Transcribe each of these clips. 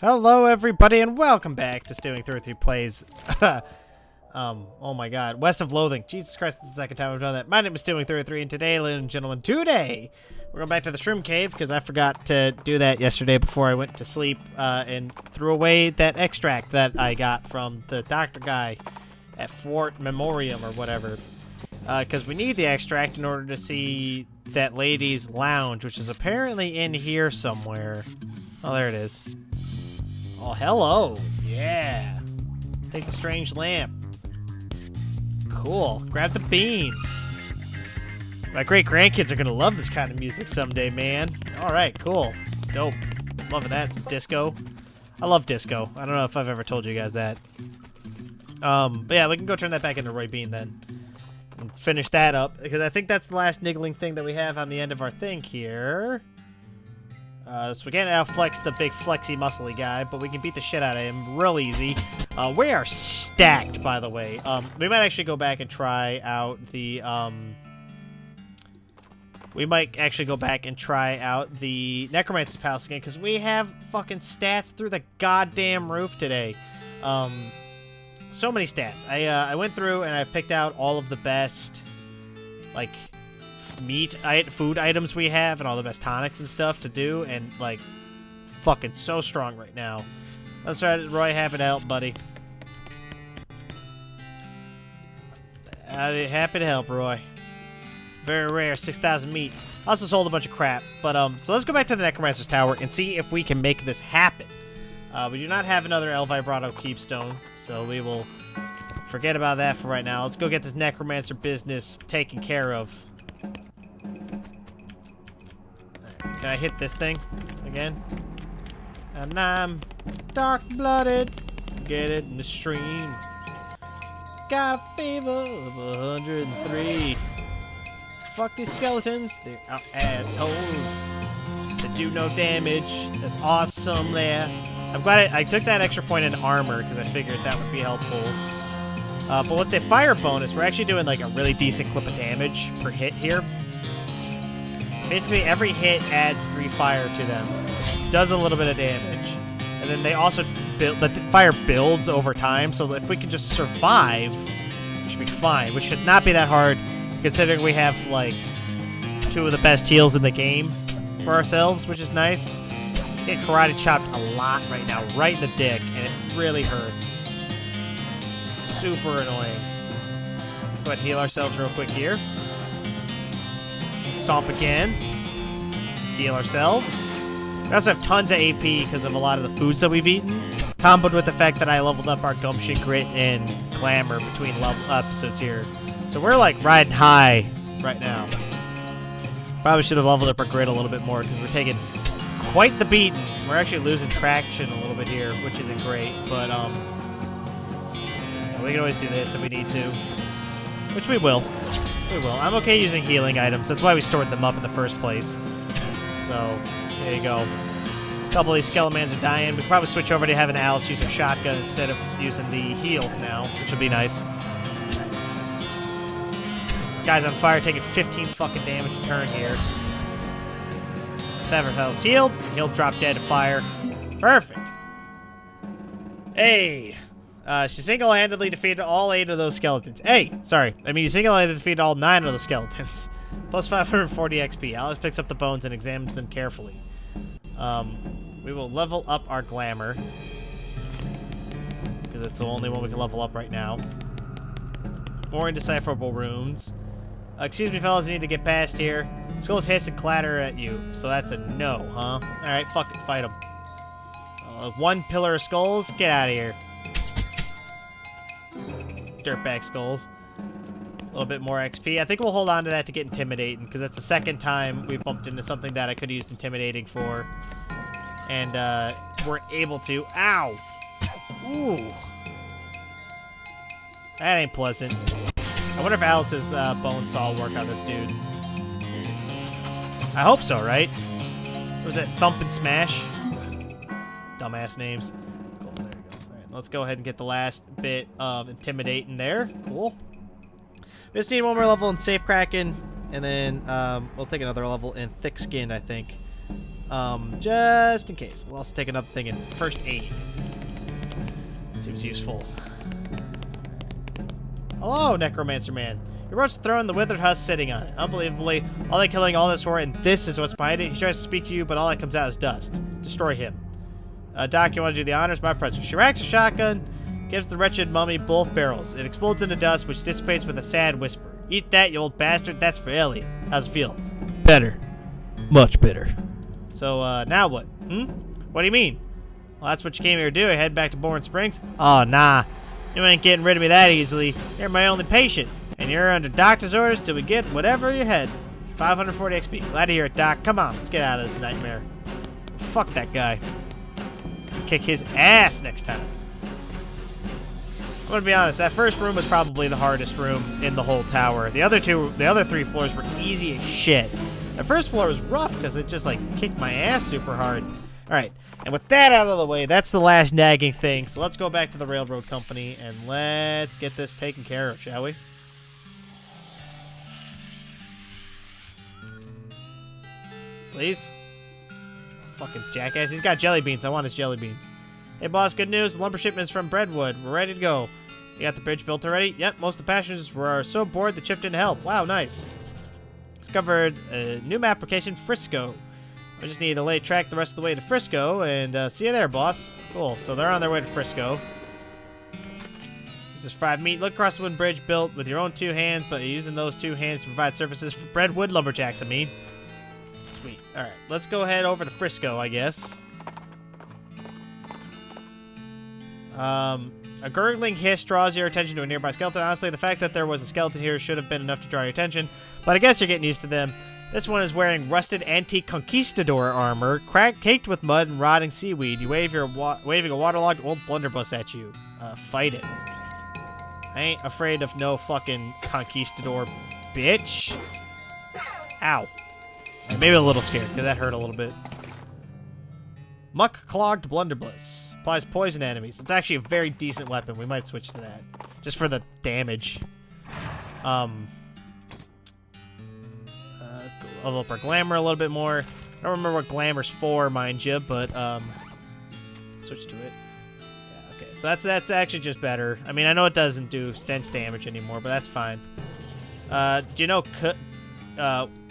Hello, everybody, and welcome back to Stealwing33 Plays. Oh my god, West of Loathing. Jesus Christ, it's the second time I've done that. My name is Stealwing33, and today, ladies and gentlemen, we're going back to the Shroom Cave, because I forgot to do that yesterday before I went to sleep, and threw away that extract that I got from the doctor guy at Fort Memoriam, or whatever. Because we need the extract in order to see that lady's lounge, which is apparently in here somewhere. Oh, there it is. Oh, hello. Yeah. Take the strange lamp. Cool. Grab the beans. My great-grandkids are going to love this kind of music someday, man. All right, cool. Dope. Loving that. Some disco. I love disco. I don't know if I've ever told you guys that. But yeah, we can go turn that back into Roy Bean then. And finish that up, because I think that's the last niggling thing that we have on the end of our thing here. So we can't outflex the big flexy muscly guy, but we can beat the shit out of him real easy. We are stacked, by the way. We might actually go back and try out the, we might actually go back and try out the Necromancer's Palace again, because we have fucking stats through the goddamn roof today. So many stats. I went through and I picked out all of the best, like, food items we have and all the best tonics and stuff to do, and like fucking so strong right now. Let's try it, Roy. Happy to help, buddy. Happy to help, Roy. Very rare, 6,000 meat. I also sold a bunch of crap, but so let's go back to the Necromancer's Tower and see if we can make this happen. We do not have another El Vibrato Keepstone, so we will forget about that for right now. Let's go get this Necromancer business taken care of. Can I hit this thing again? And I'm dark-blooded. Get it in the stream. Got a fever of 103. Fuck these skeletons. They're assholes. They do no damage. That's awesome there. I'm glad I took that extra point in armor because I figured that would be helpful. But with the fire bonus, we're actually doing like a really decent clip of damage per hit here. Basically, every hit adds 3 fire to them. Does a little bit of damage. And then they also build, the fire builds over time, so if we can just survive, we should be fine. Which should not be that hard, considering we have, like, 2 of the best heals in the game for ourselves, which is nice. Get karate chopped a lot right now, right in the dick, and it really hurts. Super annoying. Go ahead and heal ourselves real quick here. Stomp again. Heal ourselves. We also have tons of AP because of a lot of the foods that we've eaten. Comboed with the fact that I leveled up our Gumption, Grit, and Glamour between episodes here. So we're like riding high right now. Probably should have leveled up our Grit a little bit more because we're taking quite the beating. We're actually losing traction a little bit here, which isn't great. But we can always do this if we need to. Which we will. We will. I'm okay using healing items. That's why we stored them up in the first place. So, there you go. A couple of these skelemans are dying. We could probably switch over to having Alice use her shotgun instead of using the heal now, which would be nice. Guy's on fire, taking 15 fucking damage a turn here. Let's have ourselves healed. He'll drop dead to fire. Perfect. Hey! She single-handedly defeated all 8 of those skeletons. Hey! Sorry. I mean, you single-handedly defeated all 9 of the skeletons. Plus 540 XP. Alice picks up the bones and examines them carefully. We will level up our Glamour. Because it's the only one we can level up right now. More indecipherable runes. Excuse me, fellas. I need to get past here. Skulls hiss and clatter at you. So that's a no, huh? Alright, fuck it. Fight them. 1 pillar of skulls. Get out of here. Dirtbag skulls. A little bit more XP. I think we'll hold on to that to get intimidating, because that's the second time we bumped into something that I could have used intimidating for. And we're able to. Ow! Ooh. That ain't pleasant. I wonder if Alice's bone saw will work on this dude. I hope so, right? What was that? Thump and Smash? Dumbass names. Cool, there you go. Alright, let's go ahead and get the last bit of intimidating there. Cool. We just need 1 more level in Safe Kraken, and then we'll take another level in Thick Skin, I think. Just in case. We'll also take another thing in first aid. Seems useful. Hello, Necromancer Man. He approached the throne, the withered husk sitting on it. Unbelievably, all they killing all this for, and this is what's behind it. He tries to speak to you, but all that comes out is dust. Destroy him. Doc, you want to do the honors? My pleasure. She racks a shotgun, gives the wretched mummy both barrels. It explodes into dust, which dissipates with a sad whisper. Eat that, you old bastard. That's for Elliot. How's it feel? Better. Much better. So, now what? What do you mean? Well, that's what you came here to do. Head back to Bourne Springs? Oh, nah. You ain't getting rid of me that easily. You're my only patient. And you're under doctor's orders till we get whatever you had. 540 XP. Glad to hear it, Doc. Come on, let's get out of this nightmare. Fuck that guy. Kick his ass next time. I'm gonna be honest, that first room was probably the hardest room in the whole tower. The other 3 floors were easy as shit. The first floor was rough because it just like kicked my ass super hard. Alright, and with that out of the way, that's the last nagging thing. So let's go back to the railroad company and let's get this taken care of, shall we? Please? Fucking jackass. He's got jelly beans. I want his jelly beans. Hey, boss, good news. The lumber shipment's from Breadwood. We're ready to go. You got the bridge built already? Yep, most of the passengers were so bored they chipped in to help. Wow, nice. Discovered a new map application, Frisco. We just need to lay track the rest of the way to Frisco, and see you there, boss. Cool, so they're on their way to Frisco. This is fried meat. Look across the wooden bridge built with your own 2 hands, but you're using those 2 hands to provide services for Breadwood lumberjacks, I mean. Sweet. Alright, let's go head over to Frisco, I guess. A gurgling hiss draws your attention to a nearby skeleton. Honestly, the fact that there was a skeleton here should have been enough to draw your attention, but I guess you're getting used to them. This one is wearing rusted antique conquistador armor, caked with mud and rotting seaweed. You waving a waterlogged old blunderbuss at you. Fight it. I ain't afraid of no fucking conquistador, bitch. Ow. Maybe a little scared, because that hurt a little bit. Muck-clogged blunderbuss. Applies poison to enemies. It's actually a very decent weapon. We might switch to that. Just for the damage. Level up our glamour a little bit more. I don't remember what glamour's for, mind you, but, switch to it. Yeah, okay. So that's actually just better. I mean, I know it doesn't do stench damage anymore, but that's fine. Do you know,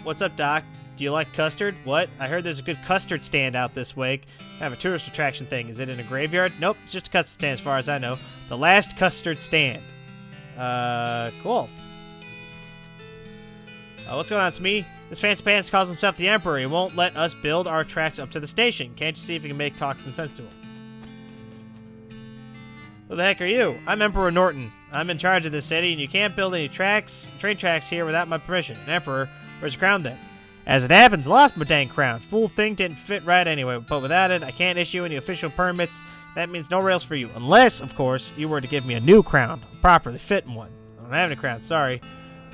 what's up, Doc? Do you like custard? What? I heard there's a good custard stand out this way. I have a tourist attraction thing. Is it in a graveyard? Nope, it's just a custard stand as far as I know. The last custard stand. Cool. What's going on, Smee? This fancy pants calls himself the Emperor. He won't let us build our tracks up to the station. Can't you see if you can make talk some sense to him? Who the heck are you? I'm Emperor Norton. I'm in charge of this city, and you can't build any train tracks here without my permission. An Emperor? Where's the crown then? As it happens, lost my dang crown. Fool thing didn't fit right anyway, but without it, I can't issue any official permits. That means no rails for you. Unless, of course, you were to give me a new crown. A properly fitting one. I don't have any crown, sorry.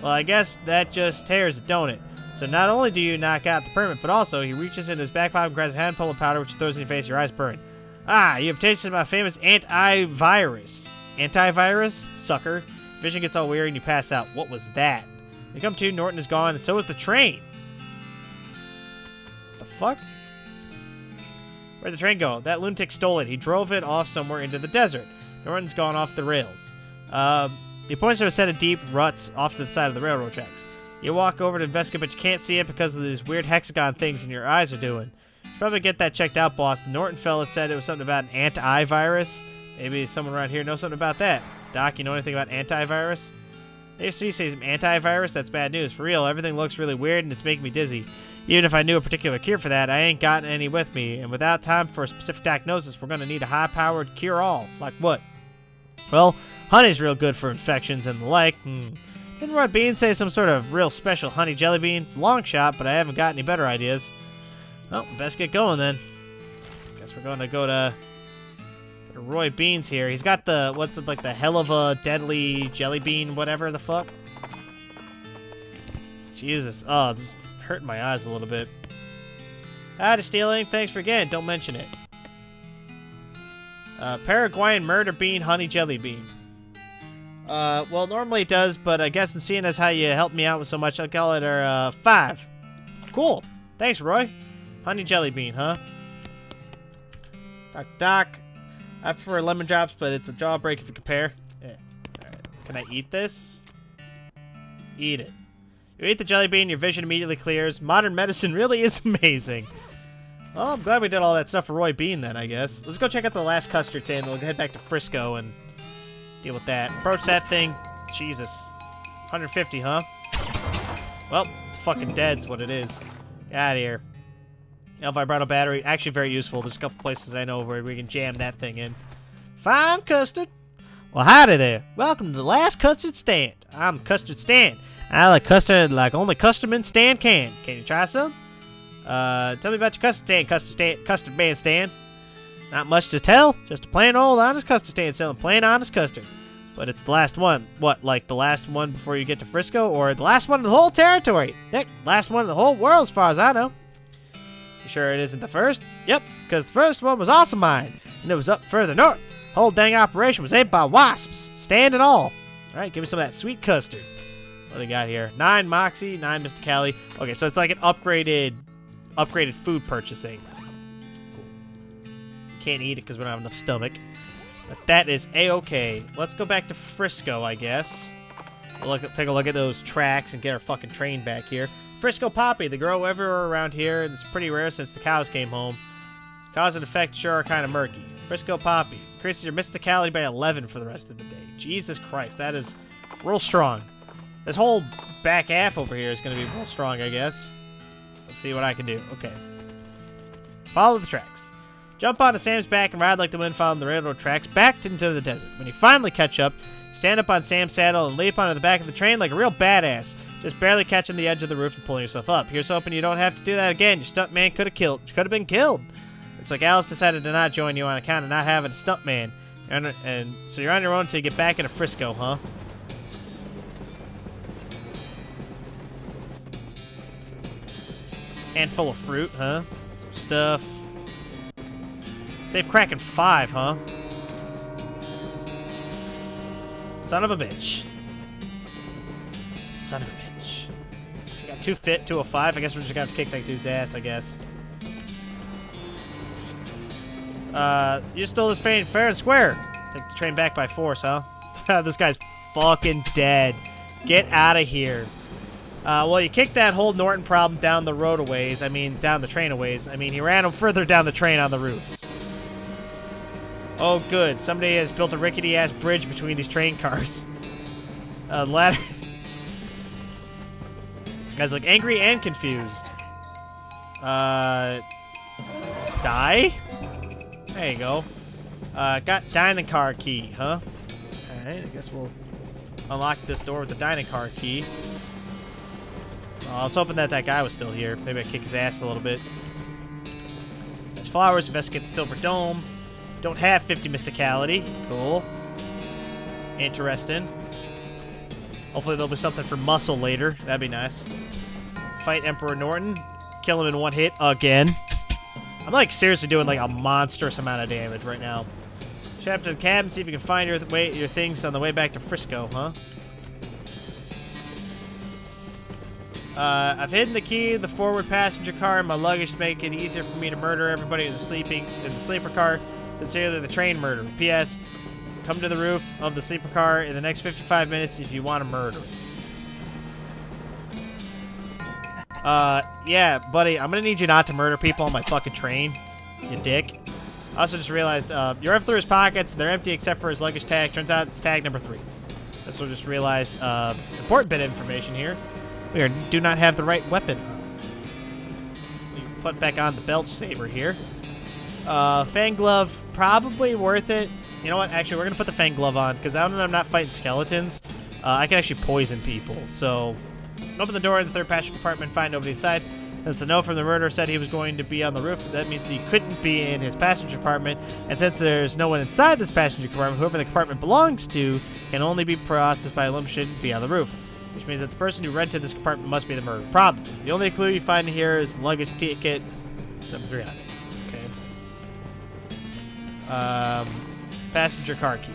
Well, I guess that just tears it, don't it? So not only do you not got the permit, but also he reaches into his back pocket and grabs a handful of powder, which he throws in your face, your eyes burn. Ah, you have tasted my famous antivirus. Antivirus? Sucker. Vision gets all weary and you pass out. What was that? You come to, Norton is gone, and so is the train. The fuck? Where'd the train go? That lunatic stole it. He drove it off somewhere into the desert. Norton's gone off the rails. He points to a set of deep ruts off to the side of the railroad tracks. You walk over to investigate, but you can't see it because of these weird hexagon things in your eyes are doing. You should probably get that checked out, boss. The Norton fella said it was something about an antivirus. Maybe someone around here knows something about that. Doc, you know anything about antivirus? AFC says antivirus? That's bad news. For real, everything looks really weird and it's making me dizzy. Even if I knew a particular cure for that, I ain't got any with me. And without time for a specific diagnosis, we're going to need a high-powered cure-all. Like what? Well, honey's real good for infections and the like. Didn't Roy Bean say some sort of real special honey jelly bean? It's a long shot, but I haven't got any better ideas. Well, best get going then. Guess we're going to go to Roy Beans here. He's got the, what's it, like the hell of a deadly jelly bean, whatever the fuck. Jesus. Oh, this is hurting my eyes a little bit. Howdy, Stealwing. Thanks for again. Don't mention it. Paraguayan murder bean, honey jelly bean. Well, normally it does, but I guess in seeing as how you helped me out with so much, I'll call it our 5. Cool. Thanks, Roy. Honey jelly bean, huh? Doc. I prefer lemon drops, but it's a jawbreak if you compare. Yeah. Alright. Can I eat this? Eat it. You eat the jelly bean, your vision immediately clears. Modern medicine really is amazing. Well, I'm glad we did all that stuff for Roy Bean then, I guess. Let's go check out the last custard stand. We'll head back to Frisco and deal with that. Approach that thing. Jesus. 150, huh? Well, it's fucking dead's what it is. Get out of here. El Vibrato battery. Actually very useful. There's a couple places I know where we can jam that thing in. Fine custard. Well, howdy there. Welcome to the last custard stand. I'm Custard Stan. I like custard like only Custardman Stan can. Can you try some? Tell me about your custard man stand. Not much to tell. Just a plain old honest custard stand selling plain honest custard. But it's the last one. What, like the last one before you get to Frisco? Or the last one in the whole territory? Heck, last one in the whole world as far as I know. You sure it isn't the first? Yep, because the first one was also mine. And it was up further north. The whole dang operation was ate by wasps. Stand and all. Alright, give me some of that sweet custard. What do we got here? 9 Moxie, 9 Mr. Callie. Okay, so it's like an upgraded food purchasing. Cool. Can't eat it because we don't have enough stomach. But that is a-okay. Let's go back to Frisco, I guess. Take a look at those tracks and get our fucking train back here. Frisco Poppy. They grow everywhere around here, and it's pretty rare since the cows came home. Cause and effect sure are kind of murky. Frisco Poppy. Increases your mysticality by 11 for the rest of the day. Jesus Christ, that is real strong. This whole back half over here is going to be real strong, I guess. Let's see what I can do. Okay. Follow the tracks. Jump onto Sam's back and ride like the wind following the railroad tracks back into the desert. When you finally catch up, stand up on Sam's saddle and leap onto the back of the train like a real badass, just barely catching the edge of the roof and pulling yourself up. Here's hoping you don't have to do that again. Your stuntman could have been killed. Looks like Alice decided to not join you on account of not having a stuntman. And so you're on your own until you get back into Frisco, huh? Handful of fruit, huh? Some stuff. Save Kraken 5, huh? Son of a bitch. Son of a bitch. We got 2 fit, 205. I guess we're just gonna have to kick that dude's ass, I guess. You stole this train fair and square. Take the train back by force, huh? This guy's fucking dead. Get out of here. Well, you kicked that whole Norton problem down the road a ways. I mean, down the train a ways. I mean, he ran him further down the train on the roofs. Oh, good. Somebody has built a rickety-ass bridge between these train cars. Ladder. Guys look angry and confused. Die? There you go. Got dining car key, huh? Alright, I guess we'll unlock this door with the dining car key. I was hoping that guy was still here. Maybe I'd kick his ass a little bit. There's flowers. Investigate the Silver Dome. Don't have 50 mysticality. Cool. Interesting. Hopefully there'll be something for muscle later. That'd be nice. Fight Emperor Norton. Kill him in 1 hit again. I'm like seriously doing like a monstrous amount of damage right now. Shut up to the cabin, see if you can find your things on the way back to Frisco, huh? I've hidden the key in the forward passenger car in my luggage to make it easier for me to murder everybody who's sleeping in the sleeper car. Consider the train murder. P.S. Come to the roof of the sleeper car in the next 55 minutes if you want to murder. Yeah, buddy, I'm gonna need you not to murder people on my fucking train, you dick. I also just realized, you rev through his pockets, they're empty except for his luggage tag. Turns out it's tag number 3. Also just realized, important bit of information here. We do not have the right weapon. We put back on the Belch Saber here. Fang Glove, probably worth it. You know what, actually, we're gonna put the Fang Glove on, because now that I'm not fighting skeletons, I can actually poison people, so... Open the door in the third passenger compartment and find nobody inside. Since the note from the murderer said he was going to be on the roof, that means he couldn't be in his passenger compartment. And since there's no one inside this passenger compartment, whoever the compartment belongs to can only be processed by a limb shouldn't be on the roof. Which means that the person who rented this compartment must be the murderer. Probably. The only clue you find here is the luggage ticket number 3 on it. Okay. Passenger car key.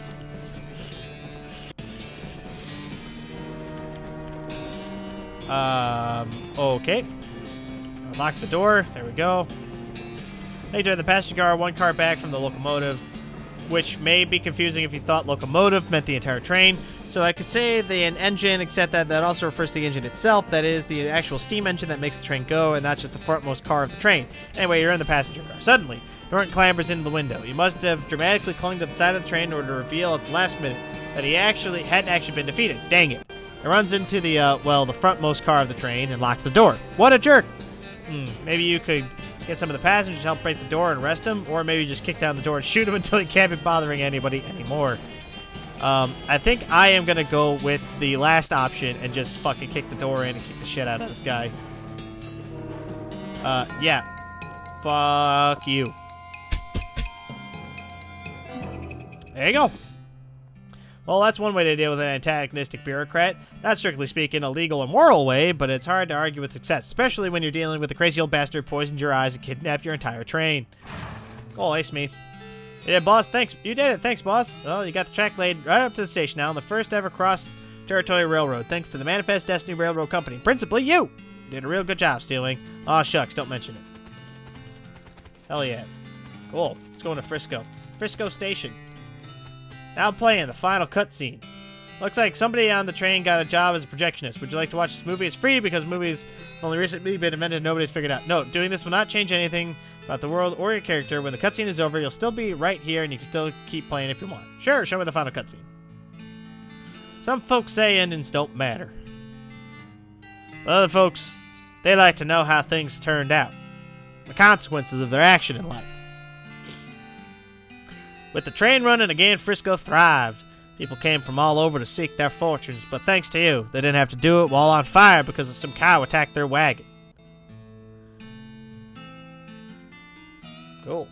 Okay. Lock the door. There we go. Later in the passenger car, one car back from the locomotive, which may be confusing if you thought locomotive meant the entire train. So I could say an engine, except that also refers to the engine itself. That is the actual steam engine that makes the train go, and not just the frontmost car of the train. Anyway, you're in the passenger car. Suddenly, Norton clambers into the window. He must have dramatically clung to the side of the train in order to reveal at the last minute that he hadn't actually been defeated. Dang it. He runs into the frontmost car of the train and locks the door. What a jerk! Maybe you could get some of the passengers to help break the door and arrest him, or maybe just kick down the door and shoot him until he can't be bothering anybody anymore. I think I am going to go with the last option and just fucking kick the door in and kick the shit out of this guy. Yeah. Fuck you. There you go. Well, that's one way to deal with an antagonistic bureaucrat. Not strictly speaking a legal or moral way, but it's hard to argue with success, especially when you're dealing with a crazy old bastard who poisoned your eyes and kidnapped your entire train. Oh, ace me. Yeah, boss, thanks. You did it. Thanks, boss. Well, you got the track laid right up to the station now on the first ever cross-territory railroad, thanks to the Manifest Destiny Railroad Company. Principally you! You did a real good job, Stealwing. Aw, shucks, don't mention it. Hell yeah. Cool. Let's go into Frisco. Frisco Station. Now playing the final cutscene. Looks like somebody on the train got a job as a projectionist. Would you like to watch this movie? It's free because movies have only recently been invented and nobody's figured out. No, doing this will not change anything about the world or your character. When the cutscene is over, you'll still be right here and you can still keep playing if you want. Sure, show me the final cutscene. Some folks say endings don't matter. But other folks, they like to know how things turned out. The consequences of their action in life. With the train running again, Frisco thrived. People came from all over to seek their fortunes, but thanks to you, they didn't have to do it while on fire because of some cow attacked their wagon. Cool.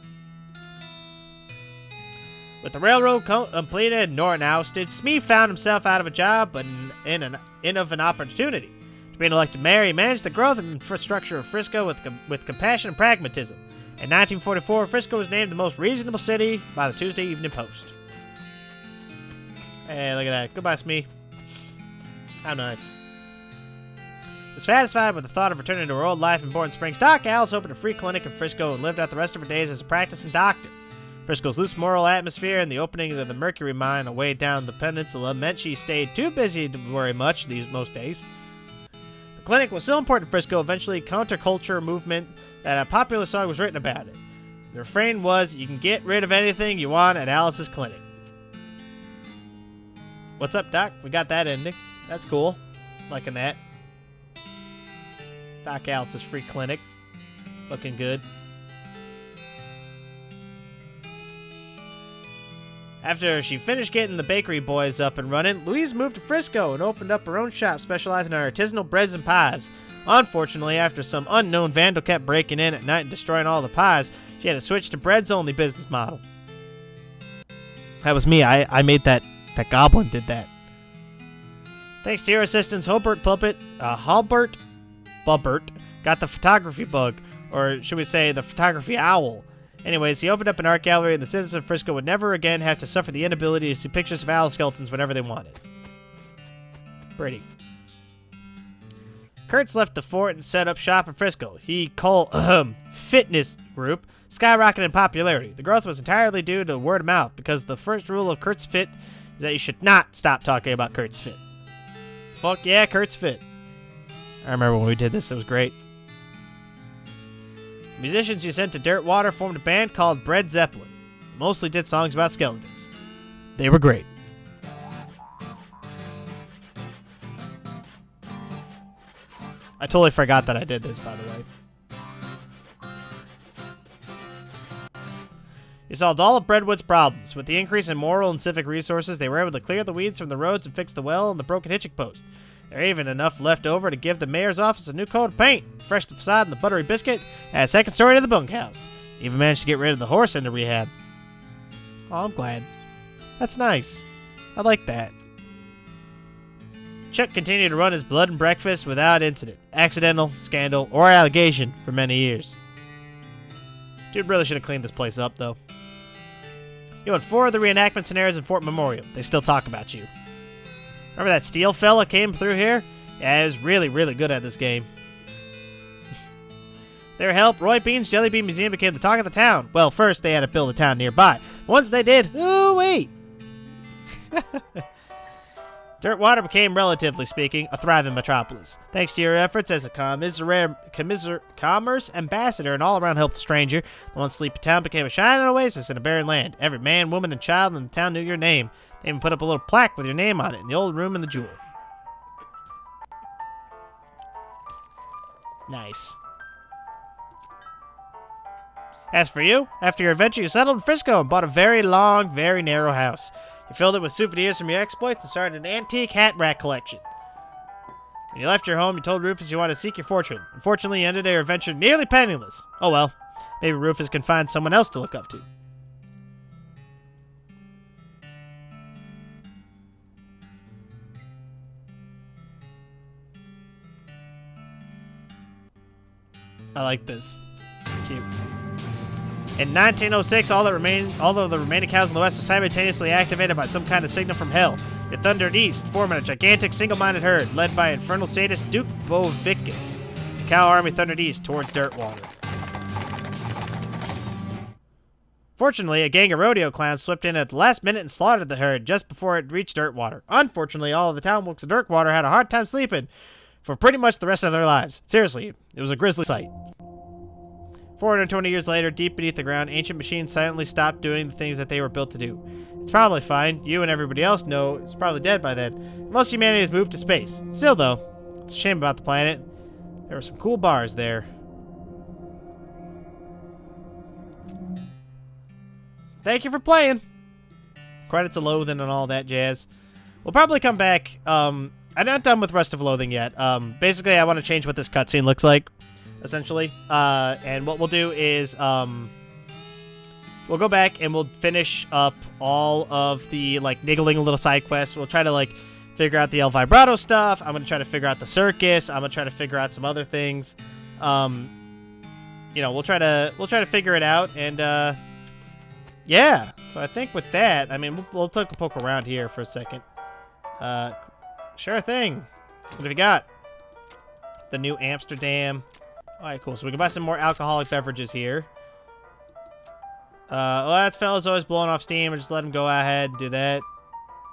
With the railroad completed and Norton ousted, Smee found himself out of a job, but in of an opportunity. To be an elected mayor, he managed the growth and infrastructure of Frisco with compassion and pragmatism. In 1944, Frisco was named the most reasonable city by the Tuesday Evening Post. Hey, look at that. Goodbye, Smee. How nice. Dissatisfied with the thought of returning to her old life in Bourne Springs, Doc Alice opened a free clinic in Frisco and lived out the rest of her days as a practicing doctor. Frisco's loose moral atmosphere and the opening of the Mercury mine away down the peninsula meant she stayed too busy to worry much most days. The clinic was so important to Frisco, eventually counterculture movement, that a popular song was written about it. The refrain was, you can get rid of anything you want at Alice's clinic. What's up, Doc? We got that ending. That's cool. Liking that. Doc Alice's free clinic. Looking good. After she finished getting the bakery boys up and running, Louise moved to Frisco and opened up her own shop specializing in artisanal breads and pies. Unfortunately, after some unknown vandal kept breaking in at night and destroying all the pies, she had to switch to breads-only business model. That was me. I made that. That goblin did that. Thanks to your assistance, Halbert Bubbert got the photography bug, or should we say the photography owl. Anyways, he opened up an art gallery and the citizens of Frisco would never again have to suffer the inability to see pictures of owl skeletons whenever they wanted. Pretty. Kurtz left the fort and set up shop in Frisco. He called fitness group skyrocketed in popularity. The growth was entirely due to word of mouth because the first rule of Kurt's Fit is that you should not stop talking about Kurt's Fit. Fuck yeah, Kurt's Fit. I remember when we did this, it was great. The musicians you sent to Dirtwater formed a band called Bread Zeppelin. They mostly did songs about skeletons. They were great. I totally forgot that I did this, by the way. You solved all of Breadwood's problems. With the increase in moral and civic resources, they were able to clear the weeds from the roads and fix the well and the broken hitching post. There even enough left over to give the mayor's office a new coat of paint, fresh the facade and the buttery biscuit, and a second story to the bunkhouse. Even managed to get rid of the horse into rehab. Oh, I'm glad. That's nice. I like that. Chuck continued to run his blood and breakfast without incident, accidental, scandal, or allegation for many years. Dude really should have cleaned this place up, though. You won 4 of the reenactment scenarios in Fort Memorial. They still talk about you. Remember that Steel fella came through here? Yeah, he was really, really good at this game. Their help, Roy Bean's Jelly Bean Museum became the talk of the town. Well, first they had to build a town nearby. Once they did, ooh wait. Dirtwater became, relatively speaking, a thriving metropolis. Thanks to your efforts as a commerce ambassador and all-around helpful stranger, the once sleepy town became a shining oasis in a barren land. Every man, woman, and child in the town knew your name. They even put up a little plaque with your name on it in the old room in the jewel. Nice. As for you, after your adventure, you settled in Frisco and bought a very long, very narrow house. You filled it with souvenirs from your exploits and started an antique hat rack collection. When you left your home, you told Rufus you wanted to seek your fortune. Unfortunately, you ended your adventure nearly penniless. Oh well, maybe Rufus can find someone else to look up to. I like this. Cute. In 1906, although the remaining cows in the west were simultaneously activated by some kind of signal from hell, it thundered east, forming a gigantic single-minded herd led by infernal sadist Duke Bovicus. The cow army thundered east towards Dirtwater. Fortunately, a gang of rodeo clowns slipped in at the last minute and slaughtered the herd just before it reached Dirtwater. Unfortunately, all of the town folks of Dirtwater had a hard time sleeping for pretty much the rest of their lives. Seriously, it was a grisly sight. 420 years later, deep beneath the ground, ancient machines silently stopped doing the things that they were built to do. It's probably fine. You and everybody else know it's probably dead by then. Most humanity has moved to space. Still, though, it's a shame about the planet. There were some cool bars there. Thank you for playing. Credits of Loathing and all that jazz. We'll probably come back. I'm not done with Rest of Loathing yet. Basically, I want to change what this cutscene looks like. Essentially, and what we'll do is we'll go back and we'll finish up all of the niggling little side quests. We'll try to figure out the El Vibrato stuff. I'm gonna try to figure out the circus. I'm gonna try to figure out some other things. We'll try to figure it out, and yeah. So I think with that, I mean, we'll take a poke around here for a second. Sure thing. What have we got? The New Amsterdam. Alright, cool. So we can buy some more alcoholic beverages here. Well, that fella's always blowing off steam. Just let him go ahead and do that.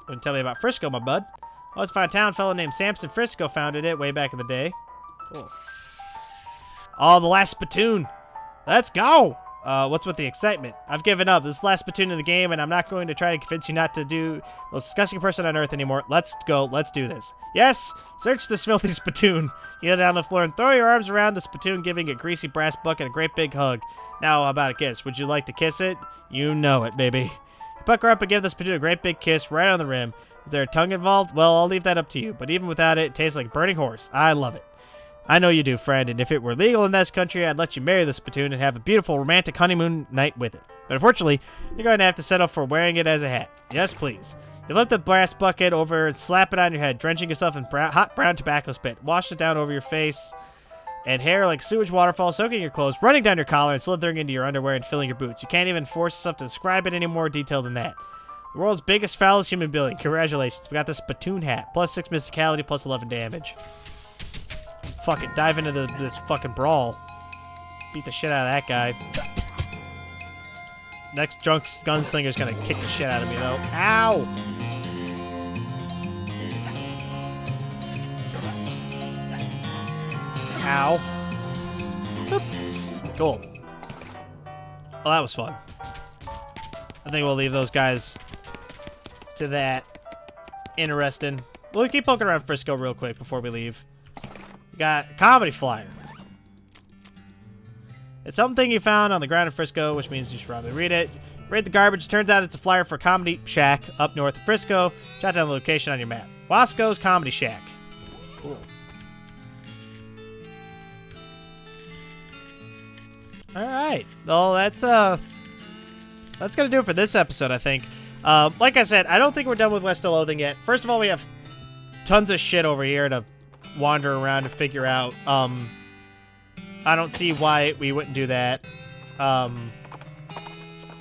Don't tell me about Frisco, my bud. Oh, it's a fine town. Fella named Samson Frisco founded it way back in the day. Cool. Oh, the last spittoon. Let's go. What's with the excitement? I've given up. This is the last spittoon in the game, and I'm not going to try to convince you not to do the most disgusting person on earth anymore. Let's go. Let's do this. Yes! Search this filthy spittoon. You get down on the floor and throw your arms around the spittoon, giving a greasy brass bucket a great big hug. Now, how about a kiss? Would you like to kiss it? You know it, baby. You pucker up and give the spittoon a great big kiss right on the rim. Is there a tongue involved? Well, I'll leave that up to you. But even without it, it tastes like a burning horse. I love it. I know you do, friend, and if it were legal in this country, I'd let you marry the spittoon and have a beautiful romantic honeymoon night with it. But unfortunately, you're going to have to settle for wearing it as a hat. Yes, please. You lift the brass bucket over and slap it on your head, drenching yourself in hot brown tobacco spit. Wash it down over your face and hair like sewage waterfall, soaking your clothes, running down your collar, and slithering into your underwear and filling your boots. You can't even force yourself to describe it any more detail than that. The world's biggest, foulest human being. Congratulations. We got the spittoon hat. Plus 6 mysticality, plus 11 damage. Fuck it. Dive into this fucking brawl. Beat the shit out of that guy. Next drunk gunslinger's gonna kick the shit out of me, though. Ow! Ow. Boop. Cool. Well, that was fun. I think we'll leave those guys to that. Interesting. We'll keep poking around Frisco real quick before we leave. We got a comedy flyer. It's something you found on the ground in Frisco, which means you should probably read it. Read the garbage. Turns out it's a flyer for a comedy shack up north of Frisco. Jot down the location on your map. Wasco's Comedy Shack. Cool. Alright. Well, that's gonna do it for this episode, I think. Like I said, I don't think we're done with West of Loathing yet. First of all, we have tons of shit over here to wander around and figure out. I don't see why we wouldn't do that.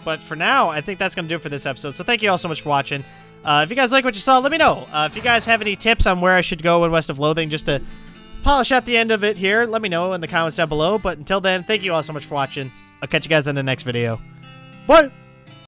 But for now, I think that's going to do it for this episode. So thank you all so much for watching. If you guys like what you saw, let me know. If you guys have any tips on where I should go in West of Loathing just to polish out the end of it here. Let me know in the comments down below. But until then, thank you all so much for watching. I'll catch you guys in the next video. Bye!